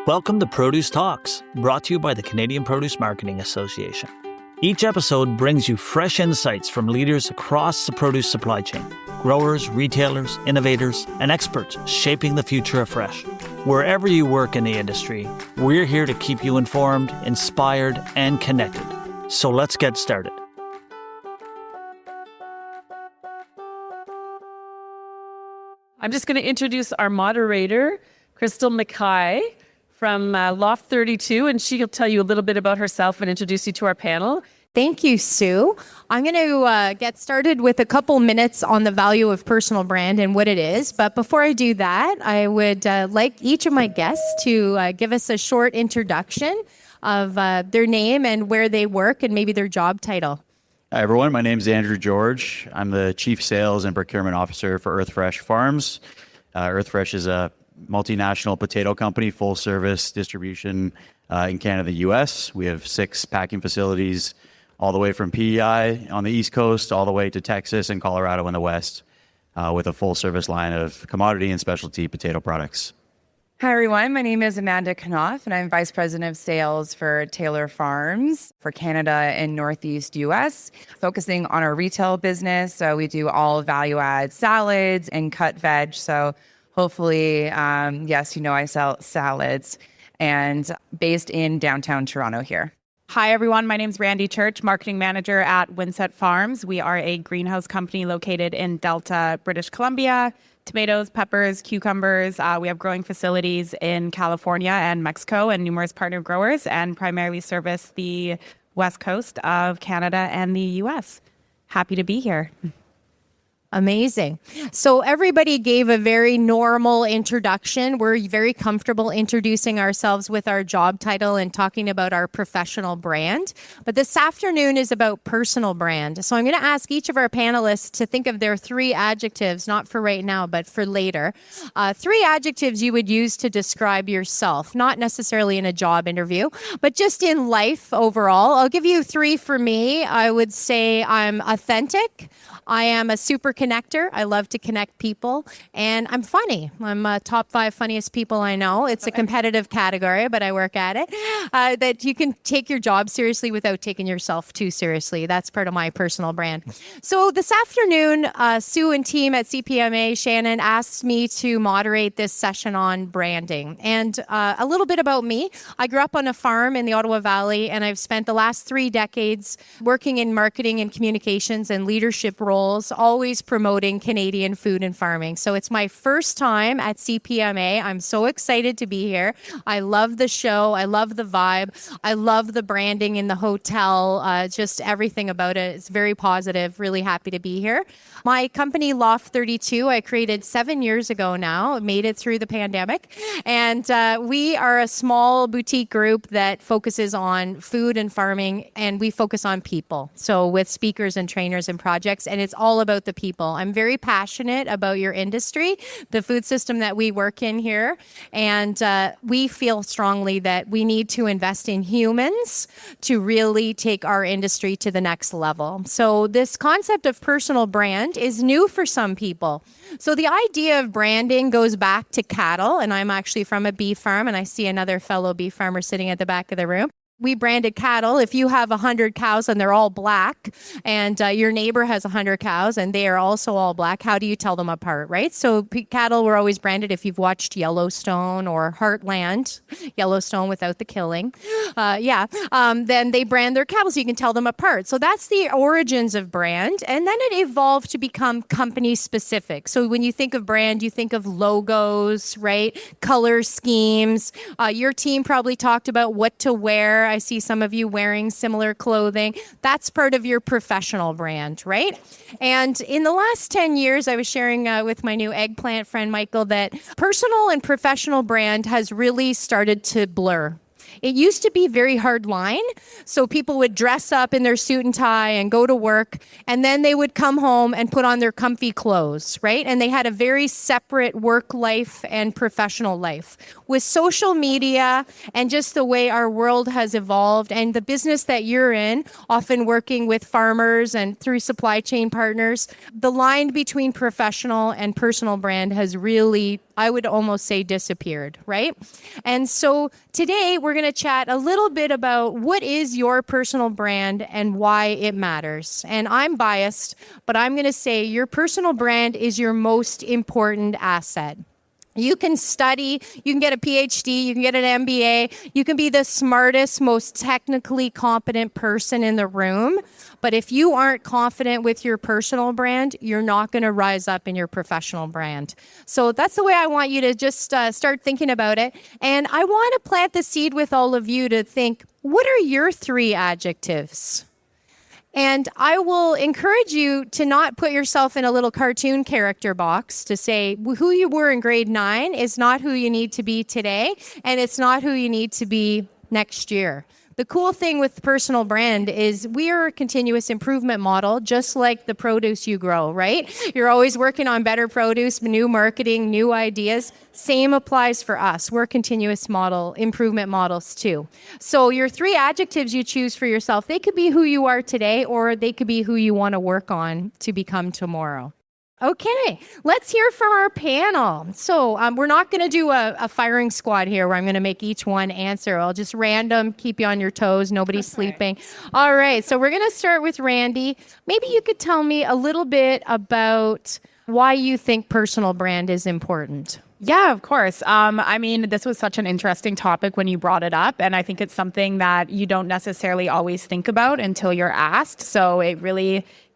Welcome to Produce Talks, brought to you by the Canadian Produce Marketing Association. Each episode brings you fresh insights from leaders across the produce supply chain, growers, retailers, innovators, and experts shaping the future of fresh. Wherever you work in the industry, we're here to keep you informed, inspired, and connected. So let's get started. I'm just going to introduce our moderator, Crystal MacKay from Loft 32, and she'll tell you a little bit about herself and introduce you to our panel. Thank you, Sue. I'm going to get started with a couple minutes on the value of personal brand and what it is. But before I do that, I would like each of my guests to give us a short introduction of their name and where they work and maybe their job title. Hi, everyone. My name is Andrew George. I'm the Chief Sales and Procurement Officer for EarthFresh Farms. EarthFresh is a multinational potato company, full service distribution in Canada and the US. We have 6 packing facilities all the way from PEI on the East Coast, all the way to Texas and Colorado in the West, with a full service line of commodity and specialty potato products. Hi, everyone. My name is Amanda Knauff, and I'm Vice President of Sales for Taylor Farms for Canada and Northeast U.S., focusing on our retail business. So we do all value-add salads and cut veg. So hopefully, yes, you know I sell salads, and based in downtown Toronto here. Hi, everyone. My name is Randi Church, Marketing Manager at Windset Farms. We are a greenhouse company located in Delta, British Columbia. Tomatoes, peppers, cucumbers. We have growing facilities in California and Mexico and numerous partner growers, and primarily service the west coast of Canada and the U.S. Happy to be here. Amazing. So everybody gave a very normal introduction. We're very comfortable introducing ourselves with our job title and talking about our professional brand. But this afternoon is about personal brand. So I'm going to ask each of our panelists to think of their 3 adjectives, not for right now, but for later. 3 adjectives you would use to describe yourself, not necessarily in a job interview, but just in life overall. I'll give you 3 for me. I would say I'm authentic. I am a super connector. I love to connect people. And I'm funny. I'm top 5 funniest people I know. It's a competitive category, but I work at it. That you can take your job seriously without taking yourself too seriously. That's part of my personal brand. So this afternoon, Sue and team at CPMA, Shannon, asked me to moderate this session on branding. And a little bit about me. I grew up on a farm in the Ottawa Valley, and I've spent the last 3 decades working in marketing and communications and leadership roles, always promoting Canadian food and farming. So it's my first time at CPMA. I'm so excited to be here. I love the show. I love the vibe. I love the branding in the hotel. Just everything about it. It's very positive. Really happy to be here. My company, Loft 32, I created 7 years ago now. Made it through the pandemic. And we are a small boutique group that focuses on food and farming, and we focus on people. So with speakers and trainers and projects, and it's all about the people. I'm very passionate about your industry, the food system that we work in here, and we feel strongly that we need to invest in humans to really take our industry to the next level. So this concept of personal brand is new for some people. So the idea of branding goes back to cattle, and I'm actually from a beef farm, and I see another fellow beef farmer sitting at the back of the room. We branded cattle. If you have 100 cows and they're all black, and your neighbor has 100 cows and they are also all black, how do you tell them apart, right? So cattle were always branded. If you've watched Yellowstone or Heartland, Yellowstone without the killing, then they brand their cattle so you can tell them apart. So that's the origins of brand. And then it evolved to become company specific. So when you think of brand, you think of logos, right? Color schemes. Your team probably talked about what to wear. I see some of you wearing similar clothing. That's part of your professional brand, right? And in the last 10 years, I was sharing with my new eggplant friend, Michael, that personal and professional brand has really started to blur. It used to be very hard line. So people would dress up in their suit and tie and go to work, and then they would come home and put on their comfy clothes, right? And they had a very separate work life and professional life. With social media and just the way our world has evolved and the business that you're in, often working with farmers and through supply chain partners, the line between professional and personal brand has really I would almost say disappeared, right? And so today we're going to chat a little bit about what is your personal brand and why it matters. And I'm biased, but I'm going to say your personal brand is your most important asset. You can study, you can get a PhD, you can get an MBA, you can be the smartest, most technically competent person in the room. But if you aren't confident with your personal brand, you're not going to rise up in your professional brand. So that's the way I want you to just start thinking about it. And I want to plant the seed with all of you to think, what are your 3 adjectives? And I will encourage you to not put yourself in a little cartoon character box to say who you were in grade 9 is not who you need to be today, and it's not who you need to be next year. The cool thing with personal brand is we are a continuous improvement model, just like the produce you grow, right? You're always working on better produce, new marketing, new ideas. Same applies for us. We're continuous improvement models too. So your 3 adjectives you choose for yourself, they could be who you are today, or they could be who you want to work on to become tomorrow. Okay, let's hear from our panel. So we're not going to do a firing squad here where I'm going to make each one answer. I'll just random, keep you on your toes, nobody's sleeping. All right, so we're going to start with Randi. Maybe you could tell me a little bit about why you think personal brand is important. Yeah, of course. I mean, this was such an interesting topic when you brought it up, and I think it's something that you don't necessarily always think about until you're asked. So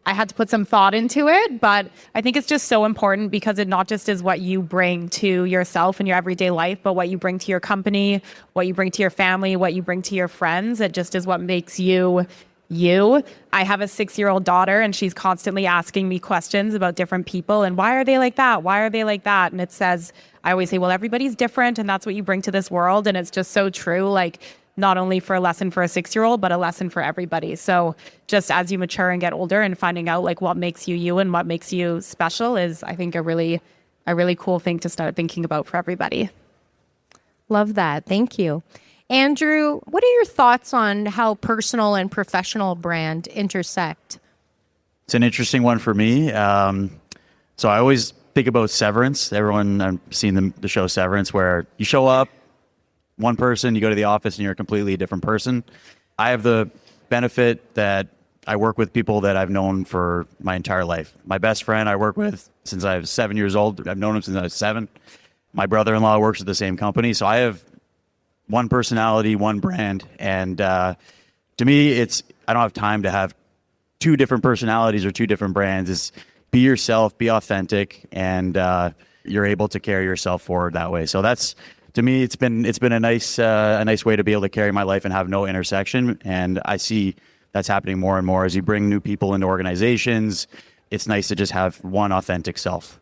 I had to put some thought into it, but I think it's just so important because it not just is what you bring to yourself in your everyday life, but what you bring to your company, what you bring to your family, what you bring to your friends. It just is what makes you you. I have a 6-year-old daughter, and she's constantly asking me questions about different people and why are they like that? Why are they like that? And it says, I always say, well, everybody's different and that's what you bring to this world. And it's just so true. Like, not only for a lesson for a 6-year-old, but a lesson for everybody. So just as you mature and get older and finding out like what makes you you and what makes you special is, I think, a really cool thing to start thinking about for everybody. Love that. Thank you. Andrew, what are your thoughts on how personal and professional brand intersect? It's an interesting one for me. So I always think about Severance. Everyone, I've seen the show Severance, where you show up, one person, you go to the office and you're a completely different person. I have the benefit that I work with people that I've known for my entire life. My best friend I work with since I was 7 years old. I've known him since I was 7. My brother-in-law works at the same company. So I have one personality, one brand. And to me, I don't have time to have 2 different personalities or 2 different brands. It's be yourself, be authentic, and you're able to carry yourself forward that way. So that's, to me, it's been a nice way to be able to carry my life and have no intersection. And I see that's happening more and more as you bring new people into organizations. It's nice to just have one authentic self.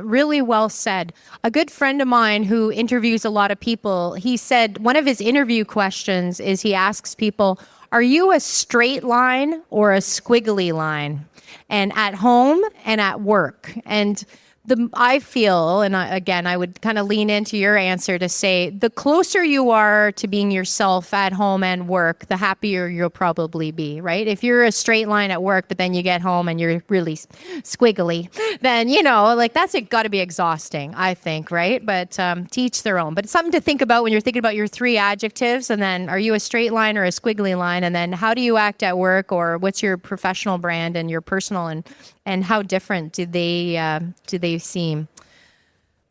Really well said. A good friend of mine who interviews a lot of people, he said one of his interview questions is he asks people, are you a straight line or a squiggly line? And at home and at work. And I feel, and I would kind of lean into your answer to say, the closer you are to being yourself at home and work, the happier you'll probably be, right? If you're a straight line at work, but then you get home and you're really squiggly, then, that's got to be exhausting, I think, right? But to each their own. But it's something to think about when you're thinking about your 3 adjectives, and then are you a straight line or a squiggly line? And then how do you act at work, or what's your professional brand and your personal, and how different do they seem?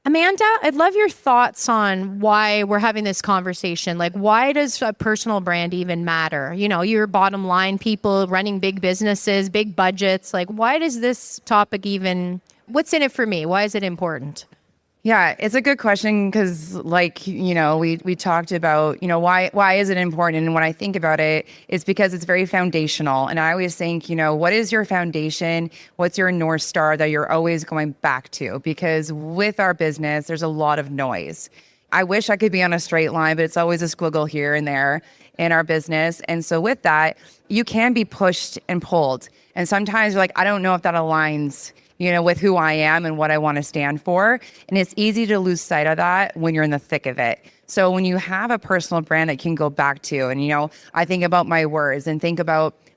Amanda, I'd love your thoughts on why we're having this conversation. Like, why does a personal brand even matter? Your bottom line people running big businesses, big budgets. Like, why does this topic what's in it for me? Why is it important? Yeah, it's a good question because, we talked about, why is it important? And when I think about it, it's because it's very foundational. And I always think, what is your foundation? What's your North Star that you're always going back to? Because with our business, there's a lot of noise. I wish I could be on a straight line, but it's always a squiggle here and there in our business. And so with that, you can be pushed and pulled. And sometimes you're like, I don't know if that aligns with who I am and what I want to stand for. And it's easy to lose sight of that when you're in the thick of it. So when you have a personal brand that you can go back to, and, I think about my words and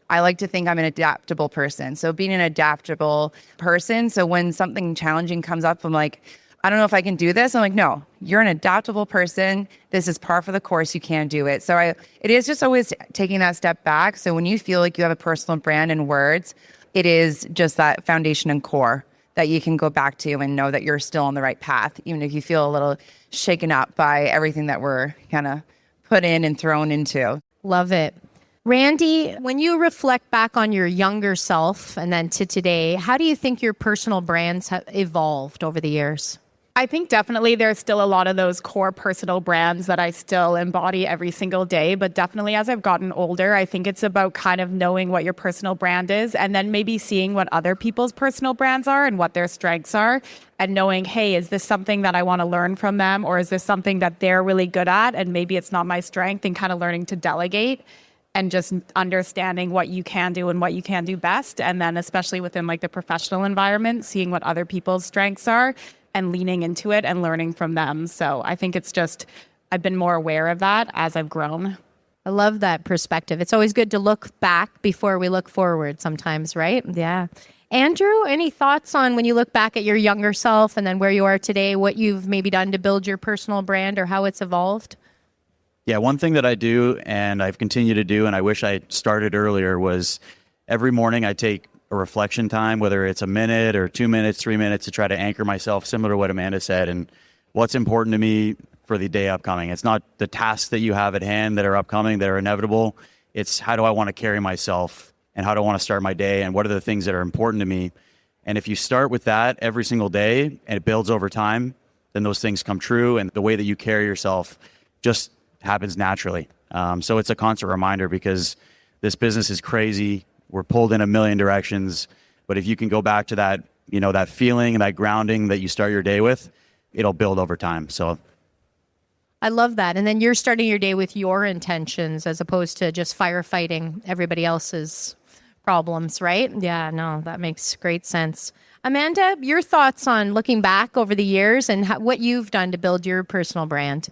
I like to think I'm an adaptable person. So being an adaptable person. So when something challenging comes up, I'm like, I don't know if I can do this. I'm like, no, you're an adaptable person. This is par for the course. You can do it. So it is just always taking that step back. So when you feel like you have a personal brand in words, it is just that foundation and core that you can go back to and know that you're still on the right path, even if you feel a little shaken up by everything that we're kind of put in and thrown into. Love it. Randi, when you reflect back on your younger self and then to today, how do you think your personal brands have evolved over the years? I think definitely there's still a lot of those core personal brands that I still embody every single day. But definitely as I've gotten older, I think it's about kind of knowing what your personal brand is and then maybe seeing what other people's personal brands are and what their strengths are and knowing, hey, is this something that I want to learn from them, or is this something that they're really good at and maybe it's not my strength, and kind of learning to delegate and just understanding what you can do and what you can do best. And then especially within like the professional environment, seeing what other people's strengths are and leaning into it and learning from them. So I think it's just, I've been more aware of that as I've grown. I love that perspective. It's always good to look back before we look forward sometimes, right? Yeah. Andrew, any thoughts on when you look back at your younger self and then where you are today, what you've maybe done to build your personal brand or how it's evolved? Yeah, one thing that I do and I've continued to do, and I wish I started earlier, was every morning I take a reflection time, whether it's a minute or 2 minutes, 3 minutes, to try to anchor myself, similar to what Amanda said, and what's important to me for the day upcoming. It's not the tasks that you have at hand that are upcoming, that are inevitable. It's how do I want to carry myself and how do I want to start my day and what are the things that are important to me. And if you start with that every single day and it builds over time, then those things come true and the way that you carry yourself just happens naturally. So it's a constant reminder because this business is crazy. We're pulled in a million directions, but if you can go back to that, that feeling and that grounding that you start your day with, it'll build over time. So I love that. And then you're starting your day with your intentions as opposed to just firefighting everybody else's problems, right? Yeah, no, that makes great sense. Amanda, your thoughts on looking back over the years and what you've done to build your personal brand?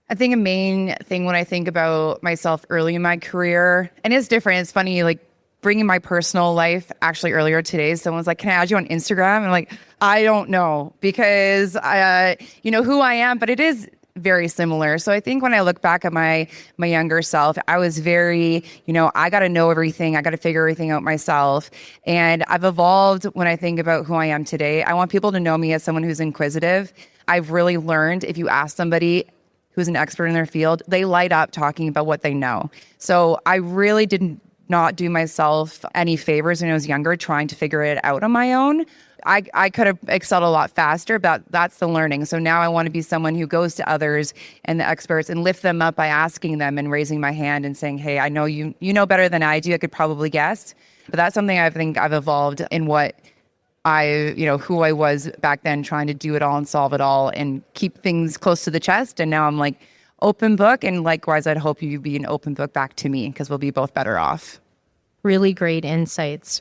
I think a main thing when I think about myself early in my career, and it's different, it's funny, like bringing my personal life, actually earlier today, someone's like, can I add you on Instagram? I'm like, I don't know, because who I am, but it is very similar. So I think when I look back at my younger self, I was very, I got to know everything. I got to figure everything out myself. And I've evolved when I think about who I am today. I want people to know me as someone who's inquisitive. I've really learned if you ask somebody who's an expert in their field, they light up talking about what they know. So I really did not do myself any favors when I was younger, trying to figure it out on my own. I could have excelled a lot faster, but that's the learning. So now I want to be someone who goes to others and the experts and lift them up by asking them and raising my hand and saying, hey, I know you know better than I do. I could probably guess. But that's something I think I've evolved in what who I was back then, trying to do it all and solve it all and keep things close to the chest. And now I'm like open book. And likewise, I'd hope you be an open book back to me because we'll be both better off. Really great insights.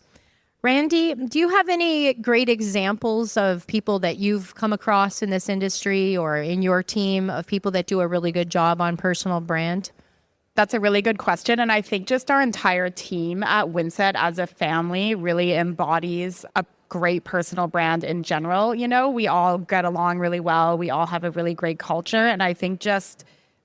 Randi, do you have any great examples of people that you've come across in this industry or in your team of people that do a really good job on personal brand? That's a really good question. And I think just our entire team at Windset as a family really embodies a great personal brand in general. We all get along really well. We all have a really great culture. And I think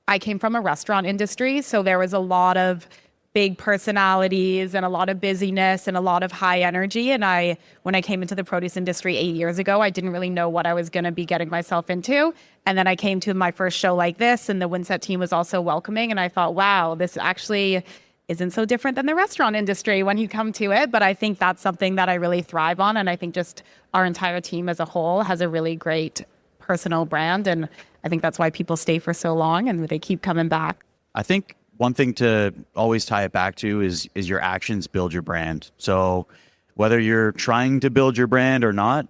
I came from a restaurant industry, so there was a lot of big personalities and a lot of busyness and a lot of high energy. And when I came into the produce industry 8 years ago, I didn't really know what I was going to be getting myself into. And then I came to my first show like this, and the Windset team was also welcoming. And I thought, wow, this actually isn't so different than the restaurant industry when you come to it. But I think that's something that I really thrive on. And I think just our entire team as a whole has a really great personal brand. And I think that's why people stay for so long and they keep coming back. I think one thing to always tie it back to is your actions build your brand. So whether you're trying to build your brand or not,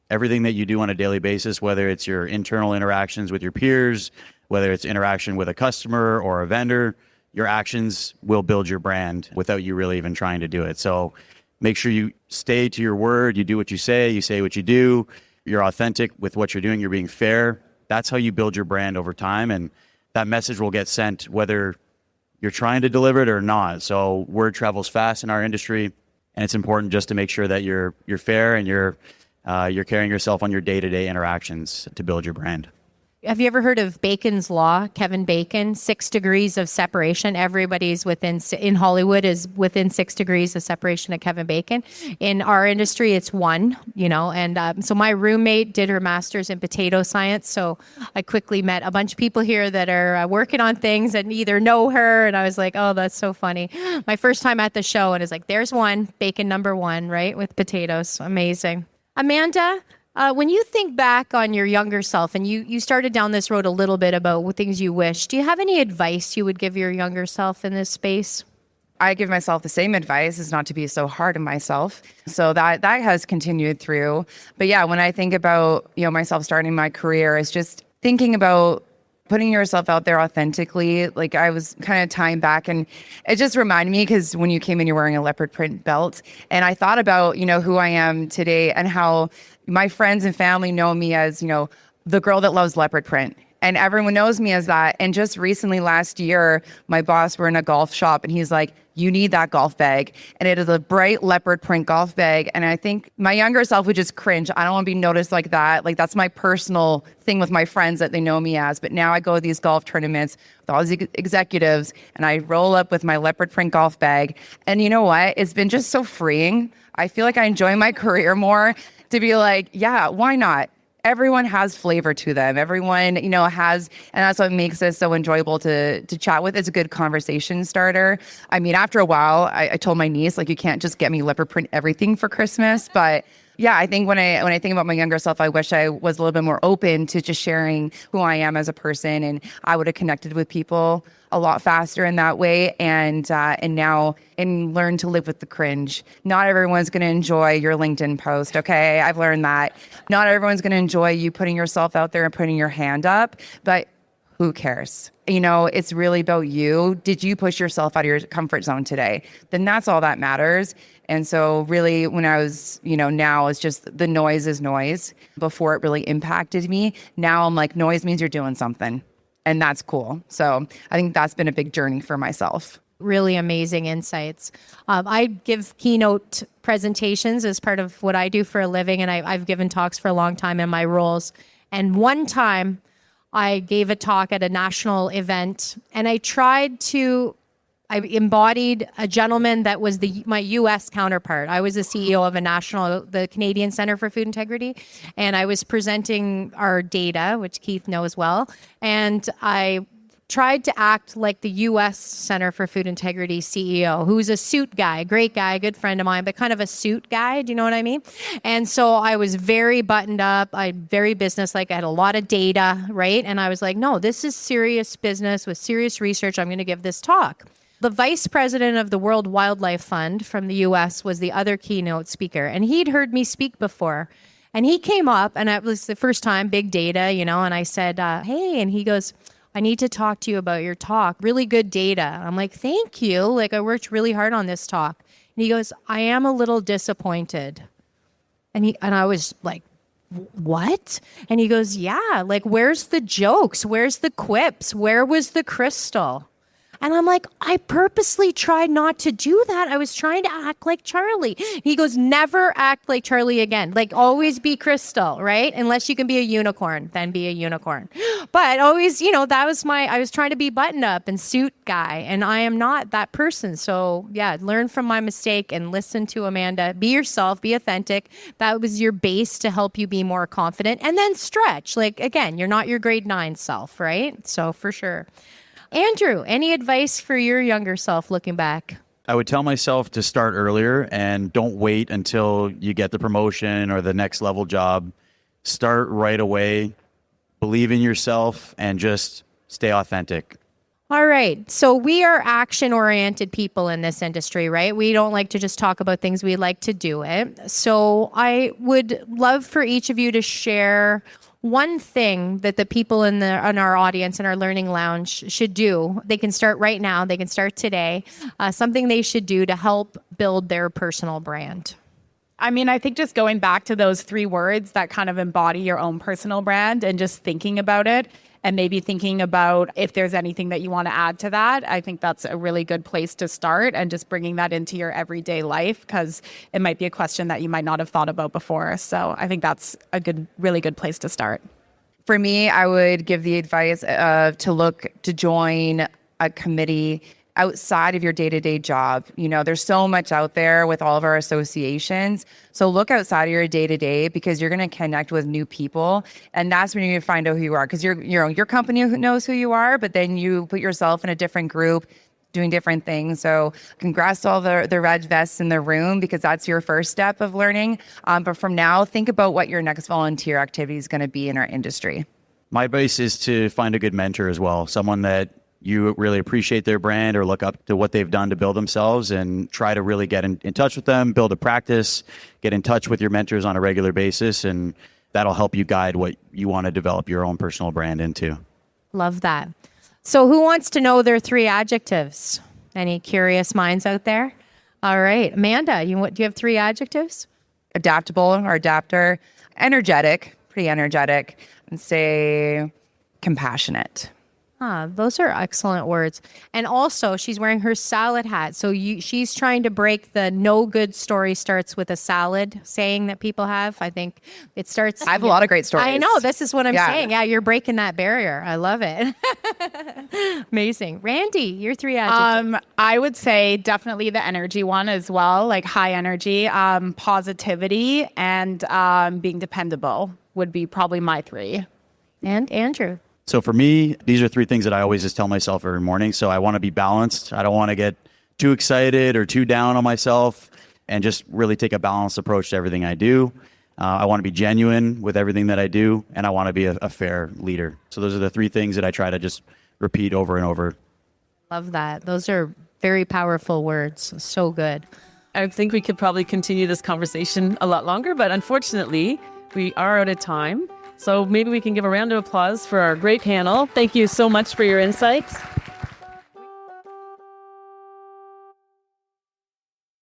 everything that you do on a daily basis, whether it's your internal interactions with your peers, whether it's interaction with a customer or a vendor, your actions will build your brand without you really even trying to do it. So make sure you stay to your word. You do what you say what you do. You're authentic with what you're doing. You're being fair. That's how you build your brand over time. And that message will get sent whether you're trying to deliver it or not. So word travels fast in our industry, and it's important just to make sure that you're fair and you're you're carrying yourself on your day-to-day interactions to build your brand. Have you ever heard of Bacon's Law, Kevin Bacon? 6 degrees of separation. Everybody's in Hollywood is within 6 degrees of separation of Kevin Bacon. In our industry, it's 1, and so my roommate did her master's in potato science. So I quickly met a bunch of people here that are working on things and either know her. And I was like, oh, that's so funny. My first time at the show, and it's like, there's one, Bacon number 1, right? With potatoes. Amazing. Amanda, when you think back on your younger self, and you started down this road a little bit about what things you wish, do you have any advice you would give your younger self in this space? I give myself the same advice, is not to be so hard on myself. So that has continued through. But yeah, when I think about, myself starting my career, it's just thinking about putting yourself out there authentically. Like, I was kind of tying back, and it just reminded me, because when you came in, you're wearing a leopard print belt. And I thought about, who I am today and how my friends and family know me as, the girl that loves leopard print. And everyone knows me as that. And just recently, last year, my boss, we're in a golf shop, and he's like, you need that golf bag. And it is a bright leopard print golf bag. And I think my younger self would just cringe. I don't want to be noticed like that. Like, that's my personal thing with my friends that they know me as. But now I go to these golf tournaments with all these executives, and I roll up with my leopard print golf bag. And you know what? It's been just so freeing. I feel like I enjoy my career more to be like, yeah, why not? Everyone has flavor to them. Everyone, has, and that's what makes it so enjoyable to chat with. It's a good conversation starter. I mean, after a while, I told my niece, like, you can't just get me leopard print everything for Christmas. But yeah, I think when I think about my younger self, I wish I was a little bit more open to just sharing who I am as a person, and I would have connected with people a lot faster in that way, and now learn to live with the cringe. Not everyone's going to enjoy your LinkedIn post, okay? I've learned that. Not everyone's going to enjoy you putting yourself out there and putting your hand up, but who cares? It's really about you. Did you push yourself out of your comfort zone today? Then that's all that matters. And so really, when I was, now it's just the noise is noise. Before, it really impacted me. Now I'm like, noise means you're doing something. And that's cool. So I think that's been a big journey for myself. Really amazing insights. I give keynote presentations as part of what I do for a living, and I've given talks for a long time in my roles. And one time I gave a talk at a national event, and I embodied a gentleman that was my U.S. counterpart. I was the CEO of the Canadian Centre for Food Integrity, and I was presenting our data, which Keith knows well, and I tried to act like the U.S. Center for Food Integrity CEO, who's a suit guy, great guy, good friend of mine, but kind of a suit guy. Do you know what I mean? And so I was very buttoned up. Very business-like. I had a lot of data, right? And I was like, no, this is serious business with serious research. I'm going to give this talk. The vice president of the World Wildlife Fund from the U.S. was the other keynote speaker, and he'd heard me speak before. And he came up, and it was the first time, big data, and I said, hey, and he goes, I need to talk to you about your talk. Really good data. I'm like, thank you. Like, I worked really hard on this talk. And he goes, I am a little disappointed. And I was like, what? And he goes, yeah, like, where's the jokes? Where's the quips? Where was the crystal? And I'm like, I purposely tried not to do that. I was trying to act like Charlie. He goes, never act like Charlie again. Like, always be Crystal, right? Unless you can be a unicorn, then be a unicorn. But always, I was trying to be button up and suit guy. And I am not that person. So yeah, learn from my mistake and listen to Amanda. Be yourself, be authentic. That was your base to help you be more confident. And then stretch. Like, again, you're not your grade 9 self, right? So for sure. Andrew, any advice for your younger self looking back? I would tell myself to start earlier and don't wait until you get the promotion or the next level job. Start right away, believe in yourself, and just stay authentic. All right. So we are action-oriented people in this industry, right? We don't like to just talk about things. We like to do it. So I would love for each of you to share one thing that the people in our audience in our learning lounge should do. They can start right now. They can start today. Something they should do to help build their personal brand. I mean, I think just going back to those 3 words that kind of embody your own personal brand and just thinking about it and maybe thinking about if there's anything that you want to add to that, I think that's a really good place to start, and just bringing that into your everyday life, because it might be a question that you might not have thought about before. So I think that's a really good place to start. For me, I would give the advice to join a committee outside of your day-to-day job. You know, there's so much out there with all of our associations. So look outside of your day-to-day, because you're going to connect with new people. And that's when you're going to find out who you are, because your company knows who you are, but then you put yourself in a different group doing different things. So congrats to all the red vests in the room, because that's your first step of learning. But from now, think about what your next volunteer activity is going to be in our industry. My advice is to find a good mentor as well, someone that you really appreciate their brand or look up to what they've done to build themselves, and try to really get in touch with them, build a practice, get in touch with your mentors on a regular basis, and that'll help you guide what you want to develop your own personal brand into. Love that. So who wants to know their 3 adjectives? Any curious minds out there? All right. Amanda, do you have 3 adjectives? Adaptable or adapter, energetic, pretty energetic, and say compassionate. Those are excellent words. And also, she's wearing her salad hat. So she's trying to break the no good story starts with a salad saying that people have. I think it starts. I have a lot of great stories. I know. This is what I'm saying. Yeah, you're breaking that barrier. I love it. Amazing. Randy, your 3 adjectives. I would say definitely the energy one as well, like high energy, positivity, and being dependable would be probably my 3. And Andrew. So for me, these are 3 things that I always just tell myself every morning. So I want to be balanced. I don't want to get too excited or too down on myself, and just really take a balanced approach to everything I do. I want to be genuine with everything that I do, and I want to be a fair leader. So those are the 3 things that I try to just repeat over and over. Love that. Those are very powerful words. So good. I think we could probably continue this conversation a lot longer, but unfortunately, we are out of time. So maybe we can give a round of applause for our great panel. Thank you so much for your insights.